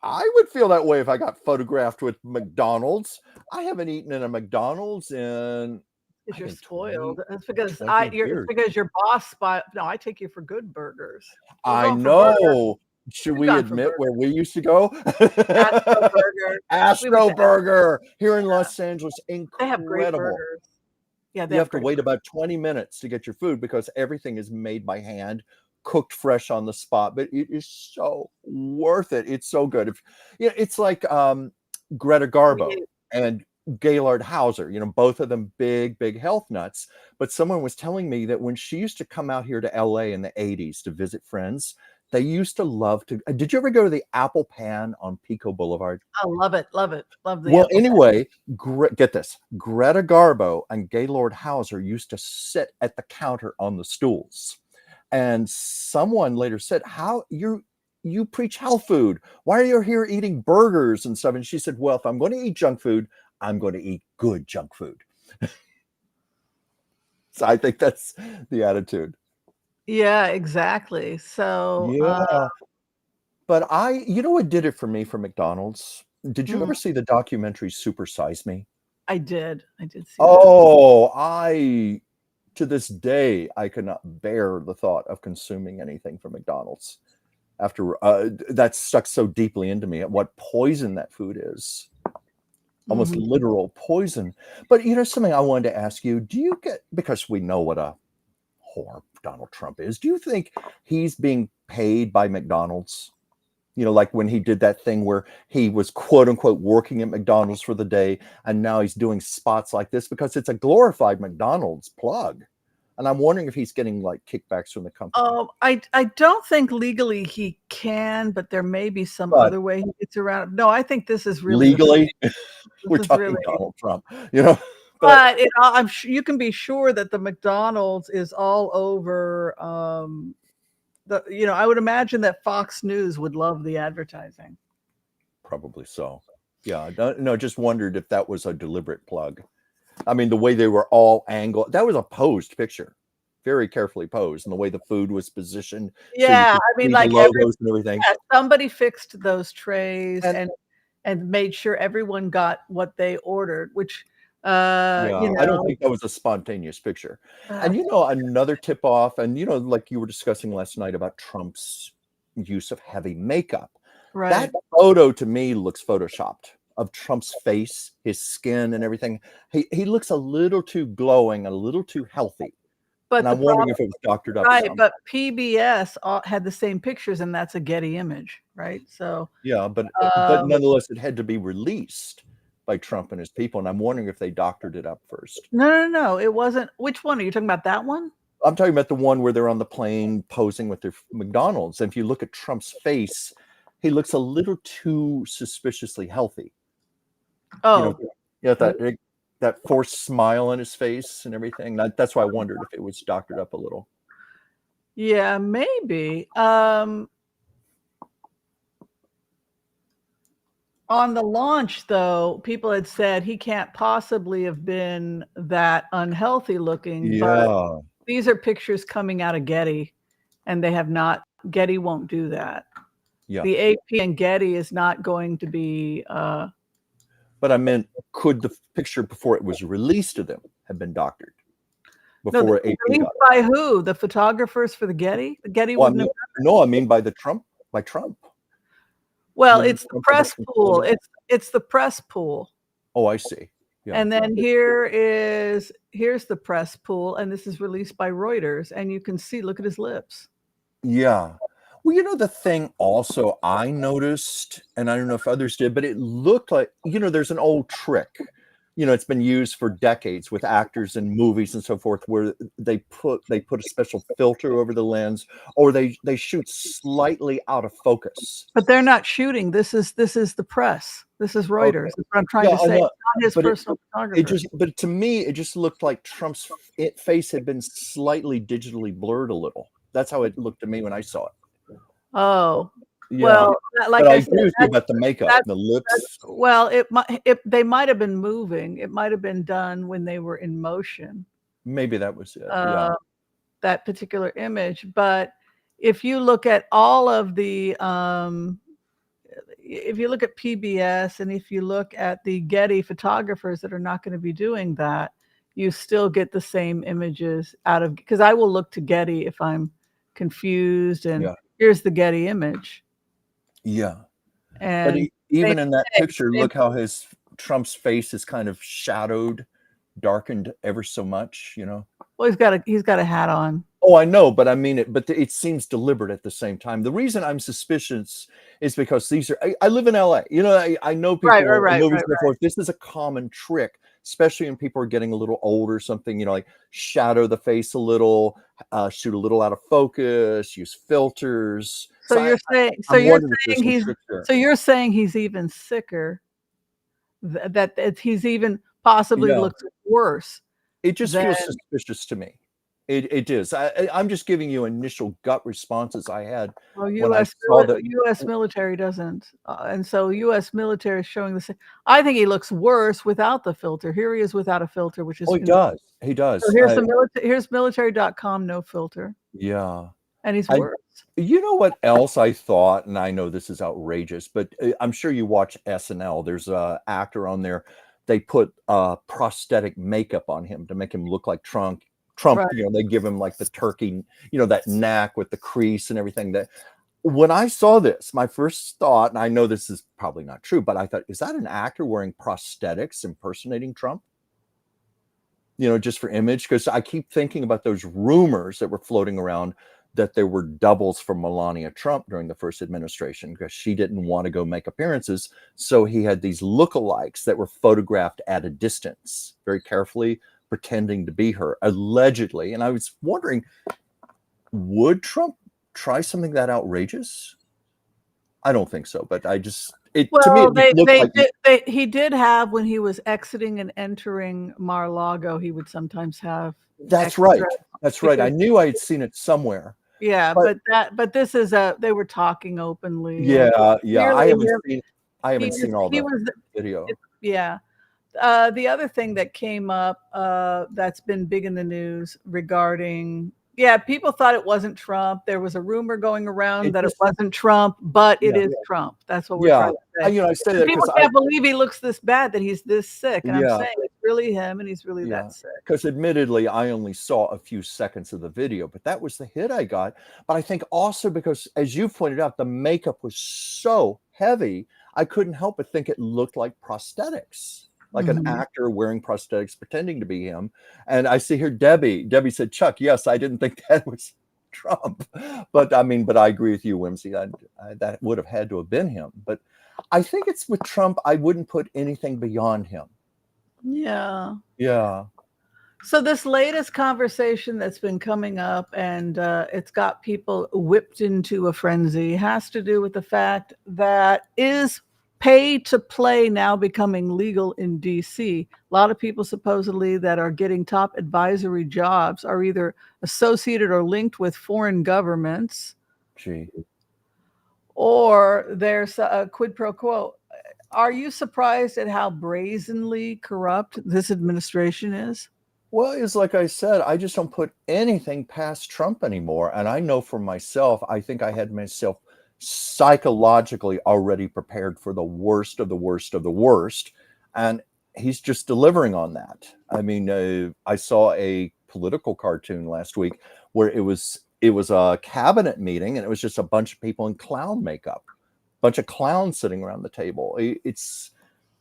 I would feel that way if I got photographed with McDonald's. I haven't eaten in a McDonald's in I Because you're think 20, spoiled. It's because 20 it's years. because your boss spot. No, I take you for good burgers. We're I going for burgers. know. Should We've we gone for admit burgers. where we used to go? Astro Burger. We went Astro to Astro. Burger here in Los Angeles. They have great Incredible. burgers. Yeah, they You have have to great wait burgers. about 20 minutes to get your food because everything is made by hand, cooked fresh on the spot. But it is so worth it. It's so good. If you know, it's like Greta Garbo We and Gaylord Hauser, you know, both of them big health nuts. But someone was telling me that when she used to come out here to LA in the 80s to visit friends, they used to love to. Did you ever go to the Apple Pan on Pico Boulevard? I love it, love it. Love the Well, apple pie. anyway, get this. Greta Garbo and Gaylord Hauser used to sit at the counter on the stools. And someone later said, how you preach health food. Why are you here eating burgers and stuff? And she said, well, if I'm going to eat junk food, I'm going to eat good junk food. So I think that's the attitude. Yeah, exactly. So, Yeah. But you know what did it for me for McDonald's? Did you ever see the documentary Super Size Me? I did see that. Oh, to this day, I could not bear the thought of consuming anything from McDonald's after that stuck so deeply into me at what poison that food is. Almost literal poison. But you know, something I wanted to ask you, do you get, because we know what a whore Donald Trump is, do you think he's being paid by McDonald's? You know, like when he did that thing where he was quote unquote working at McDonald's for the day, and now he's doing spots like this because it's a glorified McDonald's plug. And I'm wondering if he's getting like kickbacks from the company. I don't think legally he can, but there may be some But other way he gets around. No, I think this is really legally, we're this is talking really. Donald Trump, you know. But you can be sure that the McDonald's is all over. I would imagine that Fox News would love the advertising. Probably so. Yeah, no, just wondered if that was a deliberate plug. I mean, the way they were all angled, that was a posed picture, very carefully posed, and the way the food was positioned. Yeah, so I mean, the like logos and everything. Yeah, somebody fixed those trays and made sure everyone got what they ordered, which I don't think that was a spontaneous picture. And you know, another tip off, and you know, like you were discussing last night about Trump's use of heavy makeup. right. That photo to me looks photoshopped of Trump's face, his skin, and everything. He looks a little too glowing, a little too healthy. But And I'm wondering if it was doctored up. right, Some. but PBS had the same pictures, and that's a Getty image, right? So Yeah, but nonetheless, it had to be released by Trump and his people, and I'm wondering if they doctored it up first. no, it wasn't. Which one are you talking about? That one? I'm talking about the one where they're on the plane posing with their McDonald's. And if you look at Trump's face, he looks a little too suspiciously healthy. Oh, you know, that forced smile on his face and everything. That's why I wondered if it was doctored up a little. yeah, maybe. On the launch, though, people had said he can't possibly have been that unhealthy looking. But these are pictures coming out of Getty, and they have not. Getty won't do that. Yeah. The AP and Getty is not going to be. But I meant, could the picture before it was released to them have been doctored? Before AP released by who? The photographers for the Getty? The Getty wouldn't have. No, I mean by Trump. Well, it's the press pool. It's the press pool. Oh, I see. Yeah. And then here's the press pool, and this is released by Reuters, and you can see, look at his lips. Yeah. Well, you know, the thing also I noticed, and I don't know if others did, but it looked like, you know, there's an old trick. You know, it's been used for decades with actors in movies and so forth, where they put a special filter over the lens, or they shoot slightly out of focus. But they're not shooting. This is the press. This is Reuters. Okay. That's what I'm trying to say. It's not his personal photographer. But to me, it just looked like Trump's face had been slightly digitally blurred a little. That's how it looked to me when I saw it. Oh, yeah. Well, like I agree with you about the makeup, the lips. Well, they might have been moving. It might have been done when they were in motion. Maybe that was it. That particular image. But if you look at all of the, if you look at PBS and if you look at the Getty photographers that are not going to be doing that, you still get the same images out of, because I will look to Getty if I'm confused, and here's the Getty image. Yeah. And but even in that picture, look how Trump's face is kind of shadowed, darkened ever so much, you know. Well, he's got a hat on. Oh, I know, but I mean it, but it seems deliberate at the same time. The reason I'm suspicious is because I live in LA. You know, I know people in movies and so forth. This is a common trick, especially when people are getting a little older or something, you know, like shadow the face a little, shoot a little out of focus, use filters. So you're saying he's even sicker, that he's even possibly looks worse. It just feels suspicious to me. It is. I'm just giving you initial gut responses I had Well, when I saw that. U.S. military doesn't, and so U.S. military is showing the same. I think he looks worse without the filter. Here he is without a filter, which is Oh, he does. He so does. here's military.com, no filter, Yeah. and he's I, worse. you know what else I thought, and I know this is outrageous, but I'm sure you watch SNL. There's a actor on there. They put prosthetic makeup on him to make him look like Trump. Trump, Right. they give him like the turkey, that neck with the crease and everything. That when I saw this, my first thought, and I know this is probably not true, but I thought, is that an actor wearing prosthetics impersonating Trump? Just for image, because I keep thinking about those rumors that were floating around that there were doubles for Melania Trump during the first administration because she didn't want to go make appearances. So he had these lookalikes that were photographed at a distance, very carefully pretending to be her, allegedly. And I was wondering, would Trump try something that outrageous? I don't think so, but to me, it looked like he did have, when he was exiting and entering Mar-a-Lago, he would sometimes have. That's right. That's right. I knew I had seen it somewhere. Yeah, but this is they were talking openly. Yeah. I haven't seen all the video. Yeah. The other thing that came up that's been big in the news regarding, people thought it wasn't Trump. There was a rumor going around that it wasn't Trump, but it is Trump. That's what we're trying to say. I say that people can't believe he looks this bad, that he's this sick. And I'm saying it's really him, and he's really that sick. Because admittedly, I only saw a few seconds of the video, but that was the hit I got. But I think also because, as you pointed out, the makeup was so heavy, I couldn't help but think it looked like prosthetics. Like an actor wearing prosthetics pretending to be him. And I see here Debbie said, Chuck, yes, I didn't think that was Trump. But I agree with you, Whimsy. That would have had to have been him. But I think it's with Trump, I wouldn't put anything beyond him. Yeah. Yeah. So this latest conversation that's been coming up, and it's got people whipped into a frenzy, has to do with the fact that is pay to play now becoming legal in DC. A lot of people supposedly that are getting top advisory jobs are either associated or linked with foreign governments. Gee. Or there's a quid pro quo. Are you surprised at how brazenly corrupt this administration is? Well, it's like I said, I just don't put anything past Trump anymore. And I know for myself, I think I had myself psychologically already prepared for the worst of the worst of the worst. And he's just delivering on that. I mean, I saw a political cartoon last week where it was a cabinet meeting and it was just a bunch of people in clown makeup, a bunch of clowns sitting around the table. It's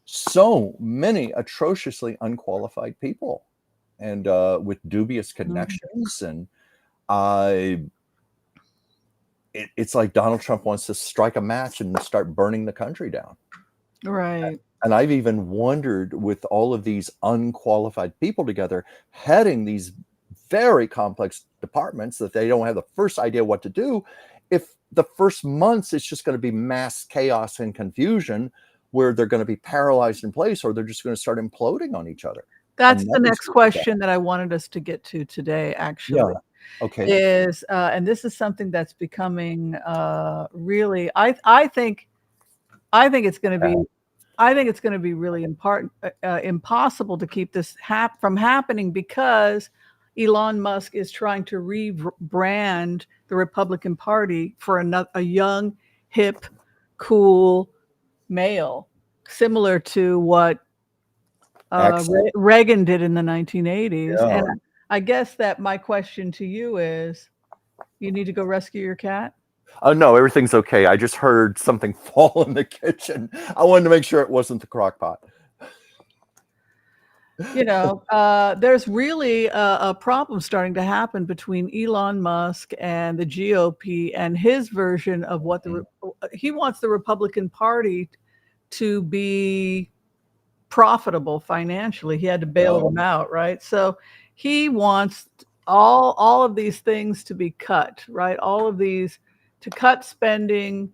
so many atrociously unqualified people and with dubious connections. And it's like Donald Trump wants to strike a match and start burning the country down. Right. And I've even wondered, with all of these unqualified people together heading these very complex departments that they don't have the first idea what to do, if the first months it's just going to be mass chaos and confusion where they're going to be paralyzed in place, or they're just going to start imploding on each other. That's the next question that I wanted us to get to today, actually. Yeah. Okay. Is and this is something that's becoming really, I think it's going to be, really impossible to keep this from happening, because Elon Musk is trying to rebrand the Republican Party for a young, hip, cool male, similar to what Reagan did in the 1980s. Yeah. And I guess that my question to you is, you need to go rescue your cat? Oh, no, everything's okay. I just heard something fall in the kitchen. I wanted to make sure it wasn't the crock pot. There's really a problem starting to happen between Elon Musk and the GOP and his version of what he wants the Republican Party to be profitable financially. He had to bail them out, right? So he wants all of these things to be cut, right? All of these to cut spending,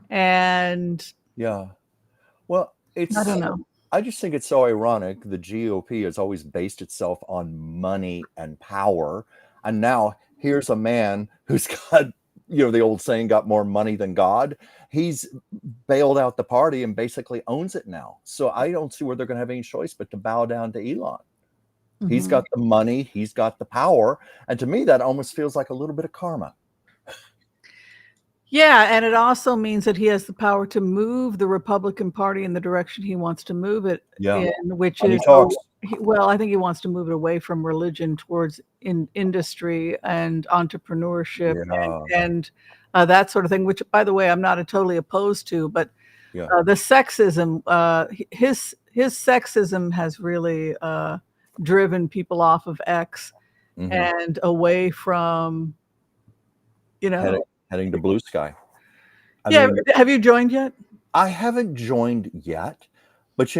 and well, I don't know. I just think it's so ironic. The GOP has always based itself on money and power. And now here's a man who's got, the old saying, got more money than God. He's bailed out the party and basically owns it now. So I don't see where they're going to have any choice but to bow down to Elon. He's got the money, he's got the power. And to me, that almost feels like a little bit of karma. Yeah, and it also means that he has the power to move the Republican Party in the direction he wants to move it in, which is, well, I think he wants to move it away from religion towards industry and entrepreneurship and that sort of thing, which, by the way, I'm not totally opposed to, but the sexism, his sexism has really driven people off of X and away from, heading to blue sky. I mean, have you joined yet? I haven't joined yet, but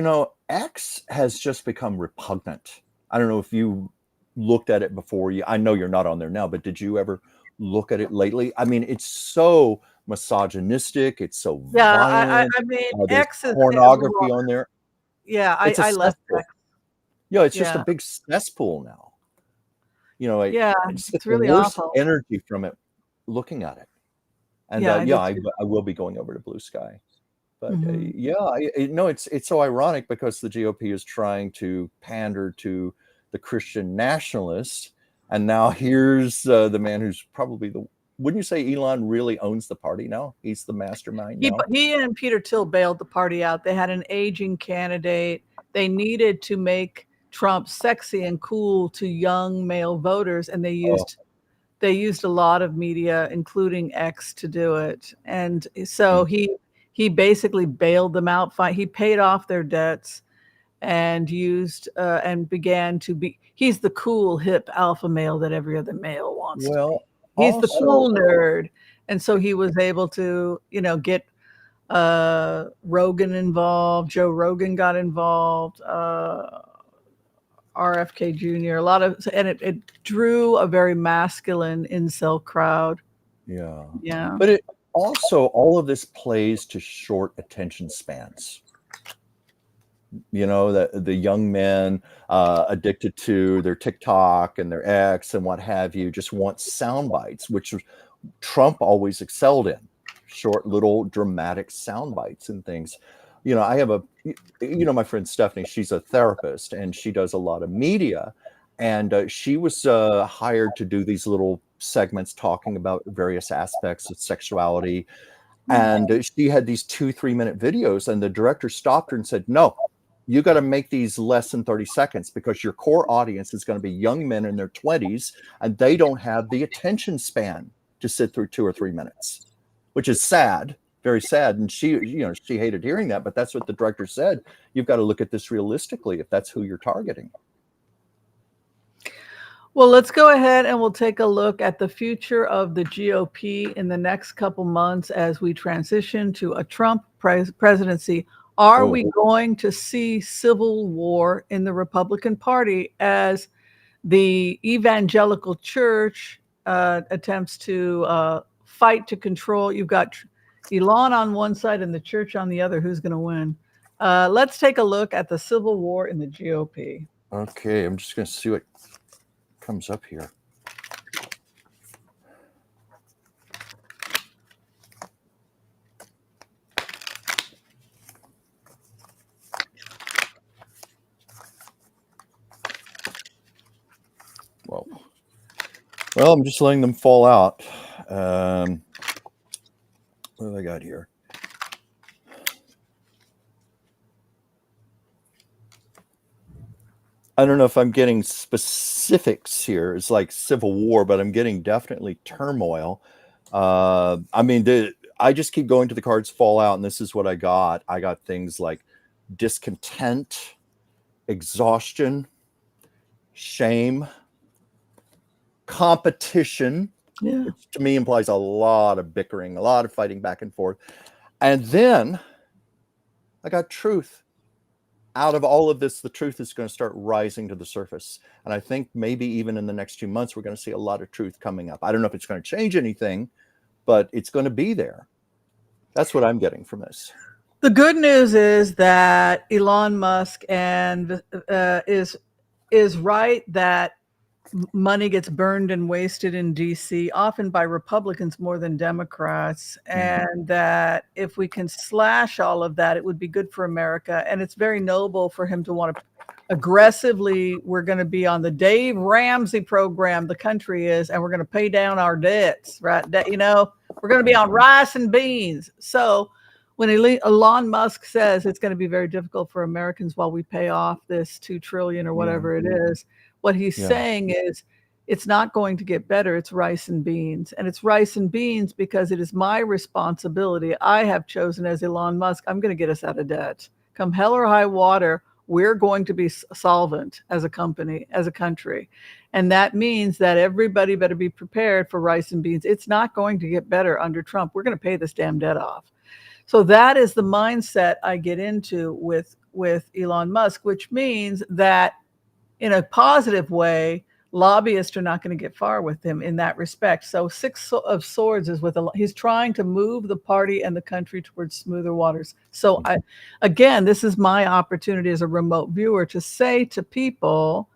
X has just become repugnant. I don't know if you looked at it before. I know you're not on there now, but did you ever look at it lately? I mean, it's so misogynistic. It's so violent. I mean, X is pornography on there. Yeah, I left X. Yeah, it's just a big cesspool now. It's really awful. Energy from it looking at it. And I will be going over to blue sky. But it's so ironic because the GOP is trying to pander to the Christian nationalists, and now here's the man who's probably wouldn't you say Elon really owns the party now? He's the mastermind now. He and Peter Thiel bailed the party out. They had an aging candidate. They needed to make Trump sexy and cool to young male voters, and they used a lot of media, including X, to do it. And so he basically bailed them out. He paid off their debts and used and began to be. He's the cool, hip alpha male that every other male wants. Well, he's the cool nerd, and so he was able to, get Rogan involved. Joe Rogan got involved. RFK Jr. And it drew a very masculine incel crowd. Yeah. But it also, all of this plays to short attention spans. The young men addicted to their TikTok and their X and what have you just want sound bites, which Trump always excelled in. Short, little dramatic sound bites and things. I have my friend Stephanie, she's a therapist and she does a lot of media, and she was hired to do these little segments talking about various aspects of sexuality. And she had these 2-3 minute videos, and the director stopped her and said, no, you got to make these less than 30 seconds because your core audience is going to be young men in their 20s, and they don't have the attention span to sit through 2 or 3 minutes, which is sad. Very sad. And she hated hearing that, but that's what the director said. You've got to look at this realistically if that's who you're targeting. Well, let's go ahead and we'll take a look at the future of the GOP in the next couple months as we transition to a Trump presidency. Are we going to see civil war in the Republican Party as the evangelical church attempts to fight to control? You've got Elon on one side and the church on the other. Who's going to win? Let's take a look at the civil war in the GOP. Okay, I'm just going to see what comes up here. Well, I'm just letting them fall out. What have I got here? I don't know if I'm getting specifics here. It's like civil war, but I'm getting definitely turmoil. I just keep going to the cards fall out, and this is what I got. I got things like discontent, exhaustion, shame, competition, which to me implies a lot of bickering, a lot of fighting back and forth. And then I got truth. Out of all of this, the truth is going to start rising to the surface. And I think maybe even in the next 2 months, we're going to see a lot of truth coming up. I don't know if it's going to change anything, but it's going to be there. That's what I'm getting from this. The good news is that Elon Musk is right that money gets burned and wasted in DC, often by Republicans more than Democrats, and that if we can slash all of that, it would be good for America. And it's very noble for him to want to aggressively, we're going to be on the Dave Ramsey program, the country is, and we're going to pay down our debts, right? You know, we're going to be on rice and beans. So when Elon Musk says it's going to be very difficult for Americans while we pay off this $2 trillion or whatever it is, what he's saying is it's not going to get better. It's rice and beans. And it's rice and beans because it is my responsibility. I have chosen as Elon Musk, I'm going to get us out of debt. Come hell or high water, we're going to be solvent as a company, as a country. And that means that everybody better be prepared for rice and beans. It's not going to get better under Trump. We're going to pay this damn debt off. So that is the mindset I get into with Elon Musk, which means that in a positive way, lobbyists are not going to get far with him in that respect. So Six of Swords is he's trying to move the party and the country towards smoother waters. So again, this is my opportunity as a remote viewer to say to people,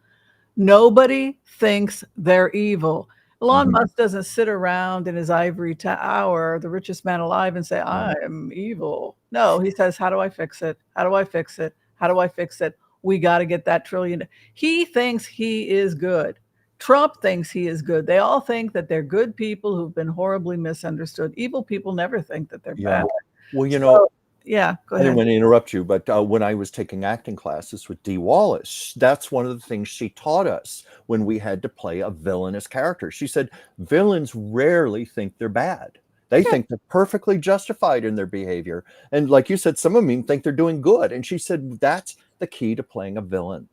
nobody thinks they're evil. Elon Musk doesn't sit around in his ivory tower, the richest man alive, and say, I am evil. No, he says, how do I fix it? How do I fix it? How do I fix it? We got to get that trillion. He thinks he is good. Trump thinks he is good. They all think that they're good people who've been horribly misunderstood. Evil people never think that they're bad. Well, you know, go ahead. I didn't want to interrupt you, but when I was taking acting classes with Dee Wallace, that's one of the things she taught us when we had to play a villainous character. She said, villains rarely think they're bad. They think they're perfectly justified in their behavior. And like you said, some of them think they're doing good. And she said, that's the key to playing a villain.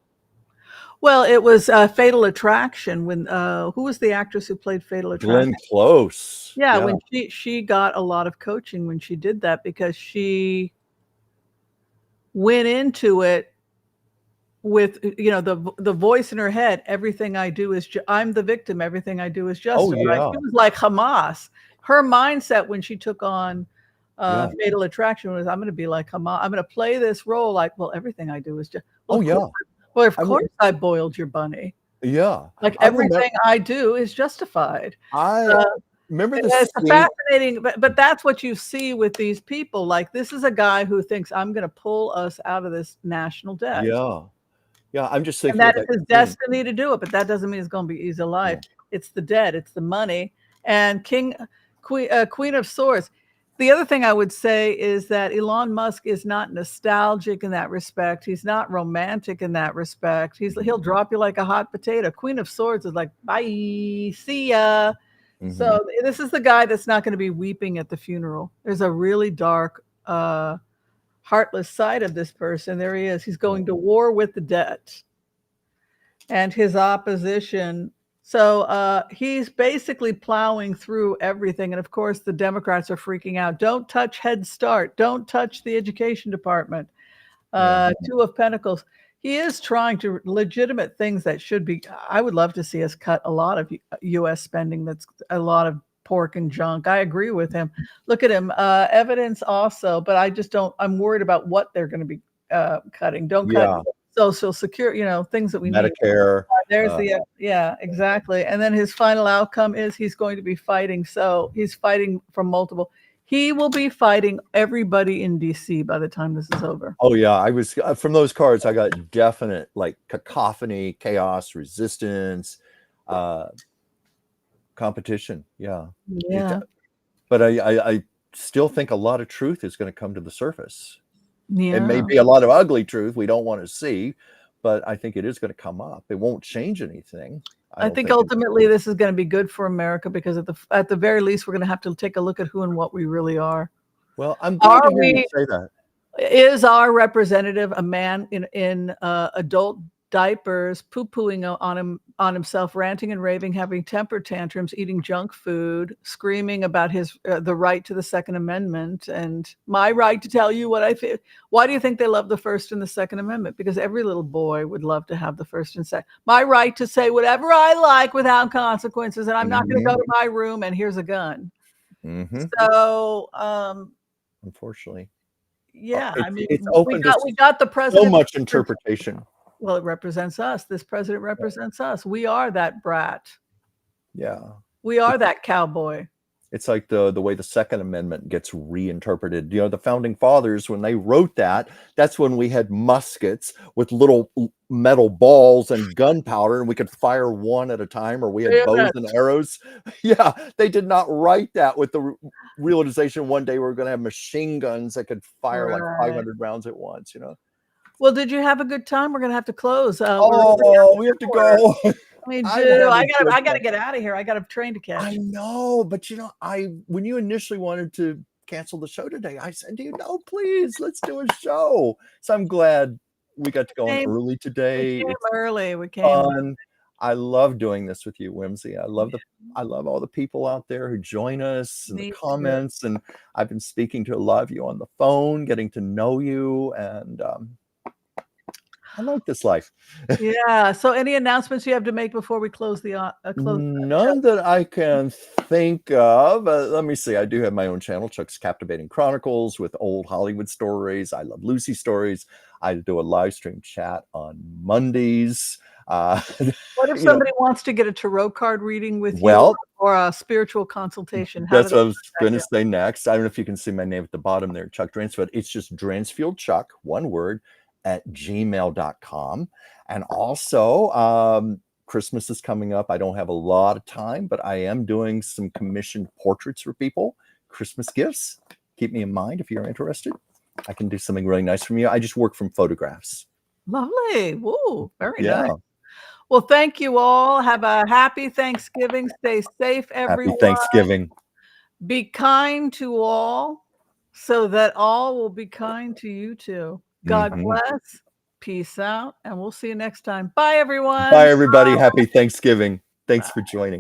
Well, it was Fatal Attraction when who was the actress who played Fatal Attraction? Glenn Close. Yeah, when she got a lot of coaching when she did that because she went into it with, you know, the voice in her head, everything I do is I'm the victim, everything I do is justified. She was like Hamas. Her mindset when she took on Fatal Attraction was, I'm going to be like Hamas. I'm going to play this role like, well, everything I do is just. Well, of course I boiled your bunny. Yeah. Like everything I do is justified. I remember this. It's fascinating, but that's what you see with these people. Like this is a guy who thinks I'm going to pull us out of this national debt. Yeah. I'm just thinking. And that is his destiny to do it, but that doesn't mean it's going to be easy life. It's the debt, it's the money. And Queen of Swords. The other thing I would say is that Elon Musk is not nostalgic in that respect. He's not romantic in that respect. He'll drop you like a hot potato. Queen of Swords is like, bye, see ya. So this is the guy that's not going to be weeping at the funeral. There's a really dark, heartless side of this person. There he is. He's going to war with the debt and his opposition. So he's basically plowing through everything. And of course, the Democrats are freaking out. Don't touch Head Start. Don't touch the education department. Two of Pentacles. He is trying to legitimate things that should be. I would love to see us cut a lot of U.S. spending. That's a lot of pork and junk. I agree with him. Look at him. Evidence also. But I just don't. I'm worried about what they're going to be cutting. Don't cut Social Security, you know, things that we need. Medicare. There's exactly. And then his final outcome is he's going to be fighting. So he's fighting from multiple. He will be fighting everybody in DC by the time this is over. Oh yeah, I was from those cards. I got definite like cacophony, chaos, resistance, competition. Yeah. But I still think a lot of truth is going to come to the surface. It may be a lot of ugly truth we don't want to see, but I think it is going to come up. It won't change anything. I think ultimately this is going to be good for America because at the very least, we're going to have to take a look at wwho and what we really are. Well, I'm glad to hear you say that. Is our representative a man in adult diapers, poo-pooing on himself, ranting and raving, having temper tantrums, eating junk food, screaming about his the right to the Second Amendment and my right to tell you what I feel? Why do you think they love the First and the Second Amendment? Because every little boy would love to have the First and Second. My right to say whatever I like without consequences, and I'm not going to go to my room and here's a gun. So, unfortunately, I mean, it's open we got the president. So much interpretation. Well, it represents us. This president represents us. We are that brat. Yeah. We are that cowboy. It's like the way the Second Amendment gets reinterpreted. You know, the founding fathers, when they wrote that, that's when we had muskets with little metal balls and gunpowder, and we could fire one at a time, or we had bows and arrows. Yeah, they did not write that with the realization one day we were going to have machine guns that could fire like 500 rounds at once, you know. Well, did you have a good time? We're going to have to close. We have to go. We do. I got to get out of here. I got a train to catch. I know, but you know, when you initially wanted to cancel the show today, I said, no, please, let's do a show. So I'm glad we got to go on early today. We came early. We came fun. I love doing this with you, Whimsy. I love all the people out there who join us and the comments. And I've been speaking to a lot of you on the phone, getting to know you, and I like this life. Yeah. So any announcements you have to make before we close the None that I can think of. Let me see. I do have my own channel, Chuck's Captivating Chronicles, with old Hollywood stories. I Love Lucy stories. I do a live stream chat on Mondays. What if somebody wants to get a tarot card reading with you, or a spiritual consultation? That's what I was going to say next. I don't know if you can see my name at the bottom there, Chuck Dransfield. It's just Dransfield Chuck, one word, at gmail.com. And also, Christmas is coming up. I don't have a lot of time, but I am doing some commissioned portraits for people. Christmas gifts. Keep me in mind if you're interested. I can do something really nice from you. I just work from photographs. Lovely. Woo, very nice. Well, thank you all. Have a happy Thanksgiving. Stay safe, everyone. Happy Thanksgiving. Be kind to all, so that all will be kind to you too. God bless. Peace out. And we'll see you next time. Bye, everyone. Bye, everybody. Happy Thanksgiving. Thanks for joining.